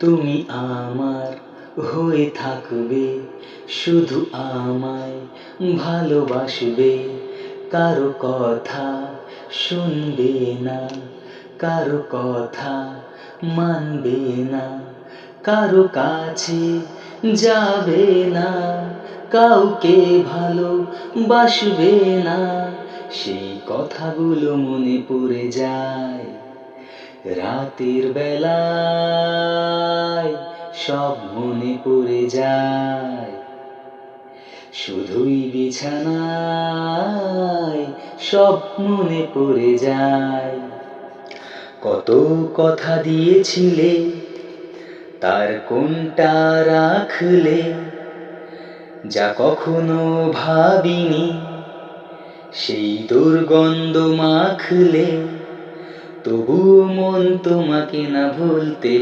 তুমি আমার হয়ে থাকবে, শুধু আমায় ভালোবাসবে। কারো কথা শুনবে না, কারো কথা মানবে না, কারো কাছে যাবে না, কাউকে ভালোবাসবে না। সেই কথাগুলো মনে পড়ে যায় রাতের বেলায়, সব মনে পড়ে যায়। শুধুই বিছানায় সব মনে পড়ে যায়। কত কথা দিয়েছিলে, তার কোনটা রাখলে? যা কখনো ভাবিনি, সেই দুর্গন্ধ মাখলে। তবুও মন তোমাকে না ভুলতে